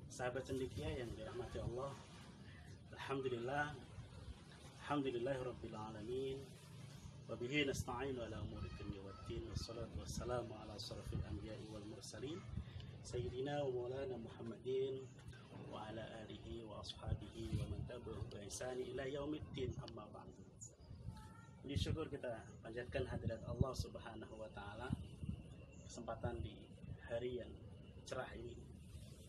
Sahabat cendekia yang dirahmati Allah, Alhamdulillahirabbil alamin. Wa bihi nasta'inu ala umuri dunya waddin, wassalatu wassalamu ala asrofil anbiya'i wal mursalin sayyidina wa maulana Muhammadin wa ala alihi wa ashabihi wa man tabi'ahum bi ihsani ila yaumiddin, amma ba'du. Puji syukur kita panjatkan hadirat Allah Subhanahu wa taala. Kesempatan di hari yang cerah ini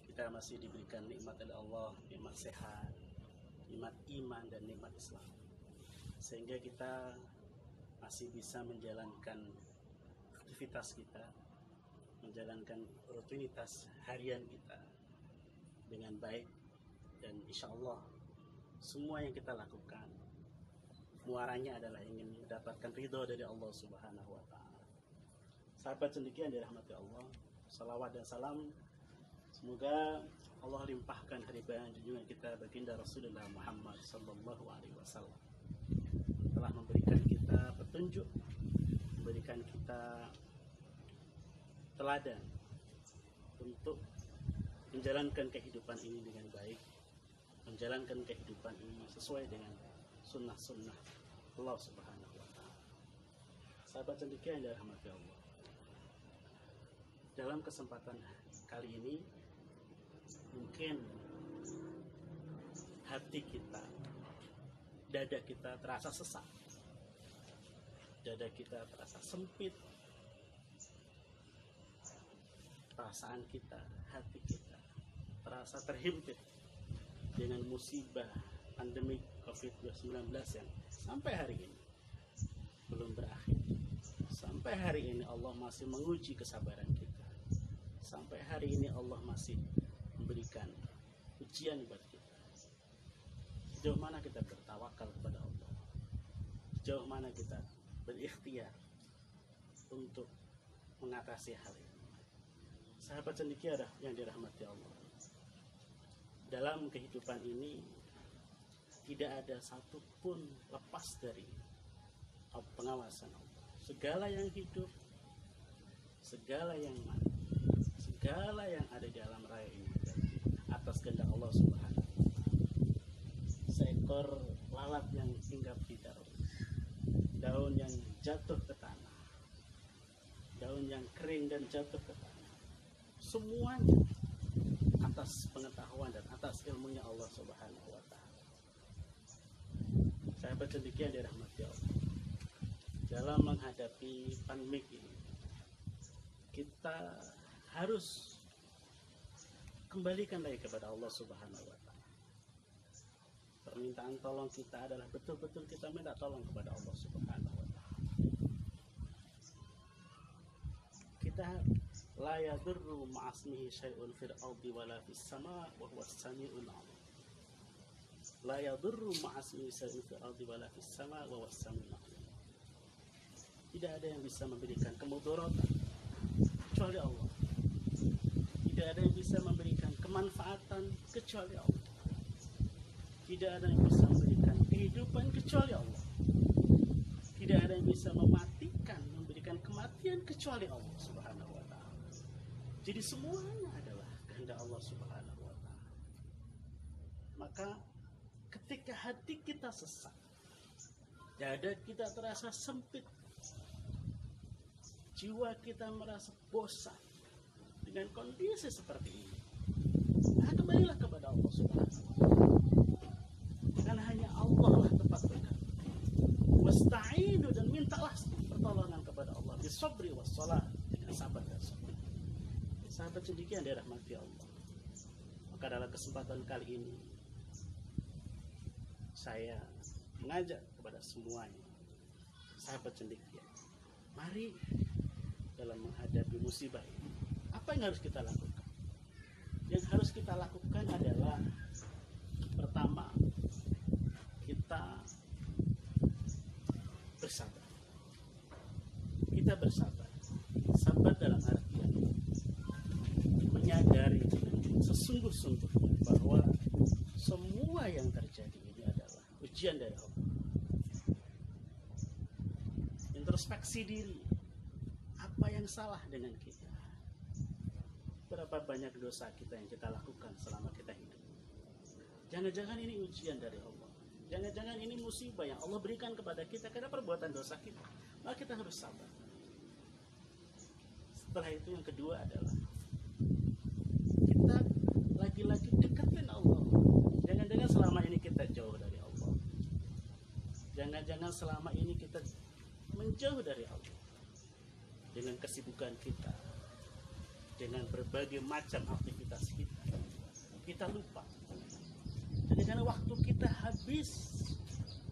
kita masih diberikan nikmat dari Allah, nikmat sehat, nikmat iman dan nikmat Islam, sehingga kita masih bisa menjalankan aktivitas kita, menjalankan rutinitas harian kita dengan baik, dan insya Allah semua yang kita lakukan muaranya adalah ingin mendapatkan ridho dari Allah Subhanahu wa taala. Sahabat cendekia yang dirahmati Allah, salawat dan salam semoga Allah limpahkan keridhaan junjungan kita baginda Rasulullah Muhammad sallallahu alaihi wasallam. Telah memberikan kita petunjuk, memberikan kita teladan untuk menjalankan kehidupan ini dengan baik, menjalankan kehidupan ini sesuai dengan sunnah-sunnah Allah Subhanahu wa ta'ala. Sahabat cendekia yang dirahmati Allah, dalam kesempatan kali ini mungkin hati kita, dada kita terasa sesak, dada kita terasa sempit, perasaan kita, hati kita terasa terhimpit dengan musibah pandemi COVID-19 yang sampai hari ini belum berakhir. Sampai hari ini Allah masih menguji kesabaran kita. Sampai hari ini Allah masih memberikan ujian buat kita. Sejauh mana kita bertawakal kepada Allah, sejauh mana kita berikhtiar untuk mengatasi hal ini. Sahabat cendekia yang dirahmati Allah, dalam kehidupan ini tidak ada satupun lepas dari pengawasan Allah. Segala yang hidup, segala yang mati, segala yang ada di alam raya ini atas kehendak Allah Subhanahu wa ta'ala. Seekor lalat yang hinggap di daun, daun yang jatuh ke tanah, daun yang kering dan jatuh ke tanah, semuanya atas pengetahuan dan atas ilmunya Allah Subhanahu wa ta'ala. Sahabat cendekia yang dirahmati Allah, dalam menghadapi pandemi ini kita harus kembalikan lagi kepada Allah Subhanahu wa ta'ala. Permintaan tolong kita adalah betul-betul kita minta tolong kepada Allah Subhanahu wa ta'ala. Kita la yadurru ma'asmihi syai'un fil ardi wala fis sama' wa huwas sami'ul 'alim. La yadurru ma'asmihi syai'un fil ardi wala fis sama' wa huwas sami'ul 'alim. Tidak ada yang bisa memberikan kemudaratan kecuali Allah. Tidak ada yang bisa memberikan kemanfaatan kecuali Allah. Tidak ada yang bisa memberikan kehidupan kecuali Allah. Tidak ada yang bisa mematikan, memberikan kematian kecuali Allah Subhanahu wa ta'ala. Jadi semuanya adalah kehendak Allah Subhanahu wa ta'ala. Maka ketika hati kita sesak, dada kita terasa sempit, jiwa kita merasa bosan dengan kondisi seperti ini, nah, kembalilah kepada Allah Subhanahu wa ta'ala. Karena hanya Allah lah tempat bergantung. Wasta'inu, dan mintalah pertolongan kepada Allah bisabri wassalah, dengan sabar dan sabar. Sahabat cendekia yang dirahmati Allah, maka dalam kesempatan kali ini saya mengajak kepada semuanya, sahabat cendekia, mari dalam menghadapi musibah ini, apa yang harus kita lakukan? Yang harus kita lakukan adalah pertama, kita bersabar. Kita bersabar. Sabar dalam artian menyadari sesungguh-sungguhnya bahwa semua yang terjadi ini adalah ujian dari Allah. Introspeksi diri, apa yang salah dengan kita? Berapa banyak dosa kita yang kita lakukan selama kita hidup. Jangan-jangan ini ujian dari Allah. Jangan-jangan ini musibah yang Allah berikan kepada kita karena perbuatan dosa kita. Maka kita harus sabar. Setelah itu yang kedua adalah kita lagi-lagi deketin Allah. Jangan-jangan selama ini kita jauh dari Allah. Jangan-jangan selama ini kita menjauh dari Allah. Dengan kesibukan kita, dengan berbagai macam aktivitas kita lupa. Jadi karena waktu kita habis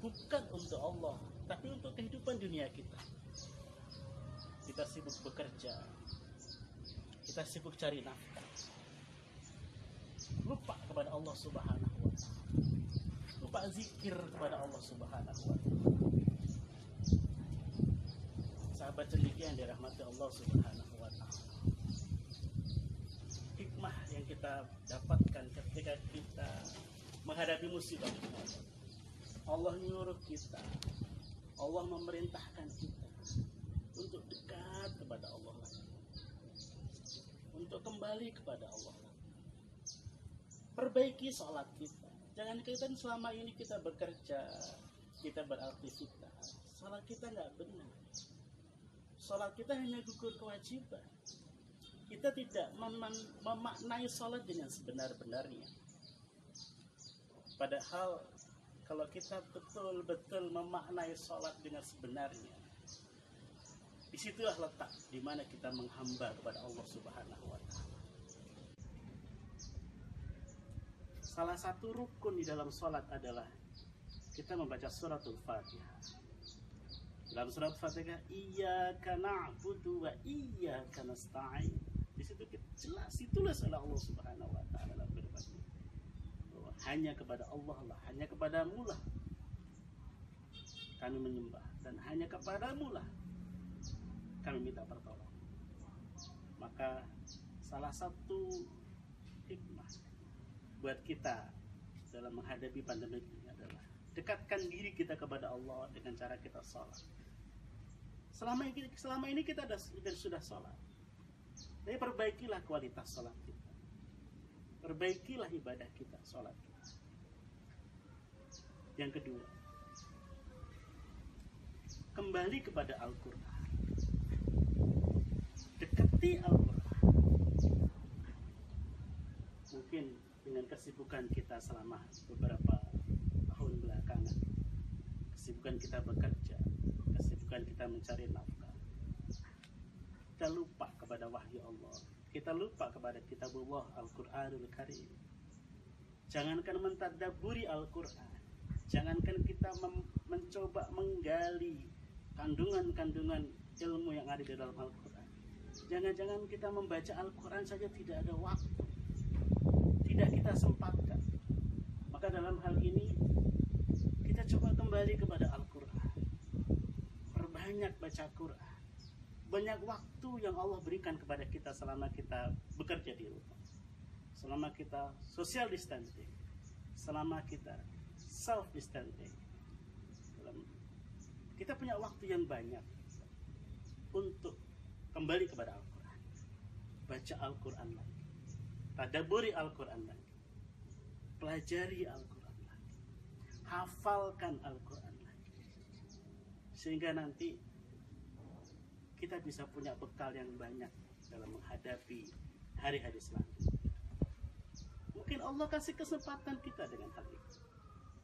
bukan untuk Allah, tapi untuk kehidupan dunia kita. Kita sibuk bekerja, kita sibuk cari nafkah, lupa kepada Allah Subhanahu wa Ta'ala, lupa zikir kepada Allah Subhanahu wa Ta'ala. Sahabat cendekia yang dirahmati Allah Subhanahu wa Ta'ala, hikmah yang kita dapatkan ketika kita menghadapi musibah, Allah menyuruh kita, Allah memerintahkan kita untuk dekat kepada Allah lagi, untuk kembali kepada Allah lagi. Perbaiki sholat kita. Jangan kita selama ini kita bekerja, kita beraktivitas, sholat kita nggak benar. Sholat kita hanya gugur kewajiban. Kita tidak memaknai sholat dengan sebenar-benarnya. Padahal kalau kita betul-betul memaknai sholat dengan sebenarnya, disitulah letak di mana kita menghamba kepada Allah Subhanahu wa Ta'ala. Salah satu rukun di dalam sholat adalah kita membaca suratul Fatihah. Dalam surat Fatihah, iyyaka na'budu wa iyyaka nasta'in. Di situ jelas ditulis oleh Allah Subhanahu wa Ta'ala dalam firman-Nya. Hanya kepada Allah lah, hanya kepadamu lah kami menyembah, dan hanya kepadamu lah kami minta pertolongan. Maka salah satu hikmah buat kita dalam menghadapi pandemi ini adalah dekatkan diri kita kepada Allah dengan cara kita sholat. Selama ini kita sudah sholat, tapi perbaikilah kualitas sholat kita. Perbaikilah ibadah kita, sholat kita. Yang kedua, kembali kepada Al-Quran. Dekati Al-Quran. Mungkin dengan kesibukan kita selama beberapa tahun belakangan, kesibukan kita bekerja, kesibukan kita mencari nafkah, kita lupa kepada wahyu Allah. Kita lupa kepada kitabullah Al-Quranul Karim. Jangankan mentadabburi Al-Quran, jangankan kita mencoba menggali kandungan-kandungan ilmu yang ada di dalam Al-Quran. Jangan-jangan kita membaca Al-Quran saja tidak ada waktu, tidak kita sempatkan. Maka dalam hal ini kita coba kembali kepada Al-Quran. Perbanyak baca Quran. Banyak waktu yang Allah berikan kepada kita selama kita bekerja di rumah, selama kita social distancing, selama kita self distancing. Kita punya waktu yang banyak untuk kembali kepada Al-Quran. Baca Al-Quran lagi, tadabburi Al-Quran lagi, pelajari Al-Quran lagi, hafalkan Al-Quran lagi, sehingga nanti kita bisa punya bekal yang banyak dalam menghadapi hari-hari selanjutnya. Mungkin Allah kasih kesempatan kita dengan hal itu,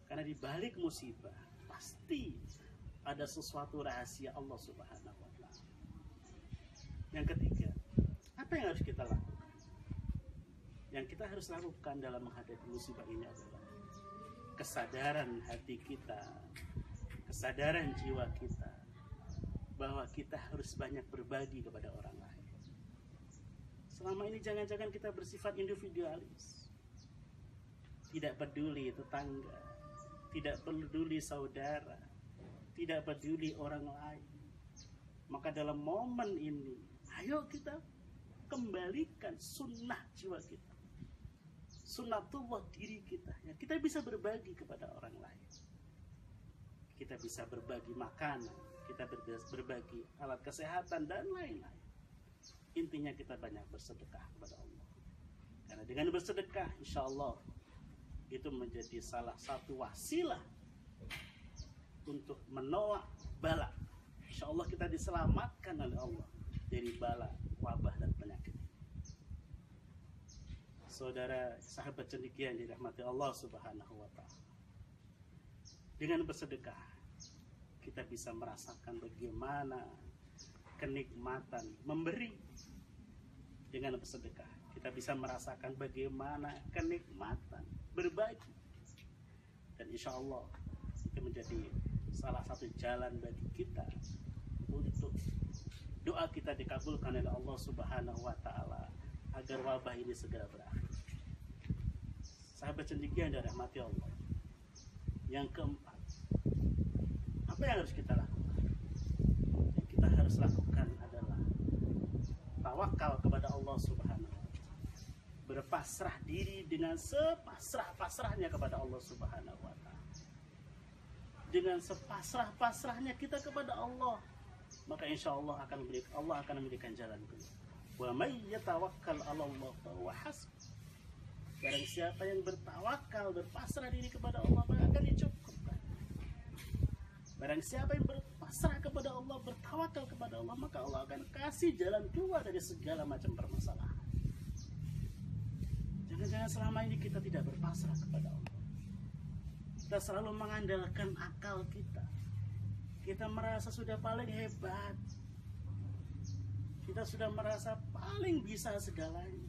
karena di balik musibah pasti ada sesuatu rahasia Allah Subhanahu wa Ta'ala. Yang ketiga, apa yang harus kita lakukan? Yang kita harus lakukan dalam menghadapi musibah ini adalah kesadaran hati kita, kesadaran jiwa kita, bahwa kita harus banyak berbagi kepada orang lain. Selama ini jangan-jangan kita bersifat individualis, tidak peduli tetangga, tidak peduli saudara, tidak peduli orang lain. Maka dalam momen ini, ayo kita kembalikan sunnah jiwa kita, sunnatullah diri kita, ya, kita bisa berbagi kepada orang lain. Kita bisa berbagi makanan, kita berbagi alat kesehatan dan lain-lain. Intinya kita banyak bersedekah kepada Allah. Karena dengan bersedekah, insya Allah itu menjadi salah satu wasilah untuk menolak bala. Insya Allah kita diselamatkan oleh Allah dari bala, wabah, dan penyakit. Saudara, sahabat cendekia yang dirahmati Allah Subhanahu wa Ta'ala, dengan bersedekah kita bisa merasakan bagaimana kenikmatan memberi. Dengan bersedekah kita bisa merasakan bagaimana kenikmatan berbagi, dan insya Allah itu menjadi salah satu jalan bagi kita untuk doa kita dikabulkan oleh Allah Subhanahu wa Ta'ala agar wabah ini segera berakhir. Sahabat cendekia yang dirahmati Allah, yang keempat, apa yang harus kita lakukan? Yang kita harus lakukan adalah tawakal kepada Allah Subhanahu wa Ta'ala, berpasrah diri dengan sepasrah-pasrahnya kepada Allah Subhanahu wa Ta'ala. Dengan sepasrah-pasrahnya kita kepada Allah, maka insya Allah Allah akan memberikan jalan keluar. Wa may yatawakkal 'ala Allah fa huwa hasbuh. Barang siapa yang bertawakal, berpasrah diri kepada Allah, maka akan dicukupkan. Barang siapa yang berpasrah kepada Allah, bertawakal kepada Allah, maka Allah akan kasih jalan keluar dari segala macam permasalahan. Jangan-jangan selama ini kita tidak berpasrah kepada Allah. Kita selalu mengandalkan akal kita. Kita merasa sudah paling hebat. Kita sudah merasa paling bisa segalanya.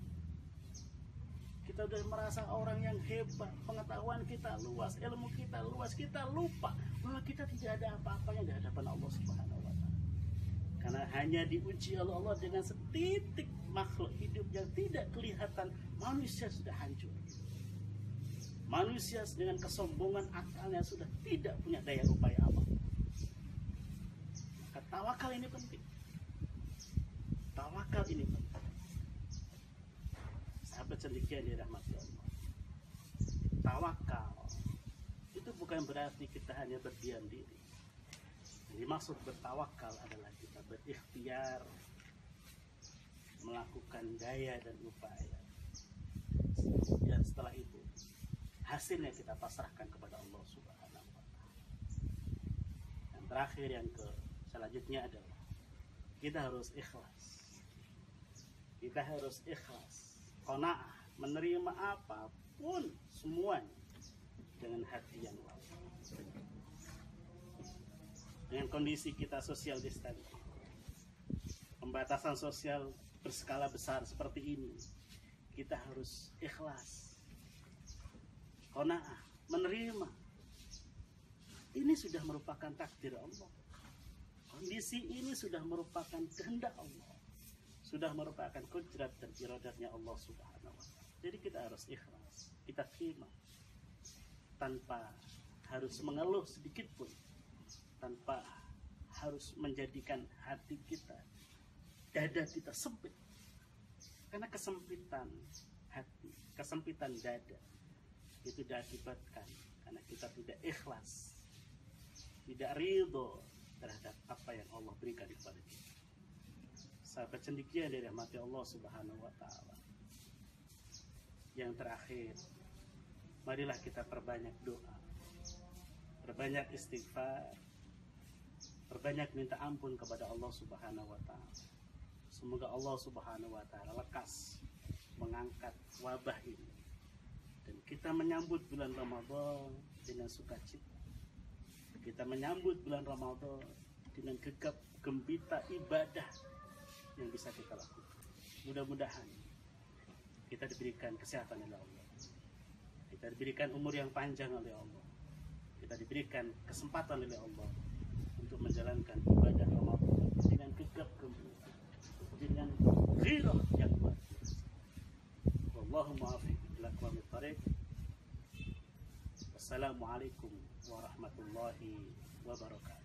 Kita sudah merasa orang yang hebat, pengetahuan kita luas, ilmu kita luas. Kita lupa bahwa kita tidak ada apa-apanya di hadapan Allah Subhanahu wa Ta'ala. Karena hanya diuji oleh Allah dengan setitik makhluk hidup yang tidak kelihatan, manusia sudah hancur. Manusia dengan kesombongan akalnya sudah tidak punya daya upaya apa. Maka tawakal ini penting. Tawakal ini penting. Sahabat cendekia yang dirahmati Allah, tawakal itu bukan berarti kita hanya berdiam diri. Yang dimaksud bertawakal adalah kita berikhtiar, melakukan daya dan upaya, dan setelah itu hasilnya kita pasrahkan kepada Allah Subhanahu wa Ta'ala. Yang terakhir, yang selanjutnya adalah kita harus ikhlas. Kita harus ikhlas, qanaah, menerima apapun semuanya dengan hati yang lapang. Dengan kondisi kita social distancing, pembatasan sosial berskala besar seperti ini, kita harus ikhlas, qanaah, menerima. Ini sudah merupakan takdir Allah. Kondisi ini sudah merupakan kehendak Allah, sudah merupakan kudrat dan iradatnya Allah Subhanahu wa Ta'ala. Jadi kita harus ikhlas, kita terima tanpa harus mengeluh sedikit pun, tanpa harus menjadikan hati kita, dada kita sempit. Karena kesempitan hati, kesempitan dada itu diakibatkan karena kita tidak ikhlas, tidak ridho terhadap apa yang Allah berikan kepada kita. Sahabat cendekia yang dirahmati Allah Subhanahu wa Ta'ala, yang terakhir, marilah kita perbanyak doa, perbanyak istighfar, perbanyak minta ampun kepada Allah Subhanahu wa Ta'ala. Semoga Allah Subhanahu wa Ta'ala lekas mengangkat wabah ini dan kita menyambut bulan Ramadan dengan sukacita. Kita menyambut bulan Ramadan dengan gegap gempita ibadah yang bisa kita lakukan. Mudah-mudahan kita diberikan kesehatan oleh Allah, kita diberikan umur yang panjang oleh Allah, kita diberikan kesempatan oleh Allah untuk menjalankan ibadah Ramadan dengan gegap gempita, dengan ghirah yang luar biasa. Wallahu muwaffiq ila aqwamit thariq. Wassalamualaikum warahmatullahi wabarakatuh.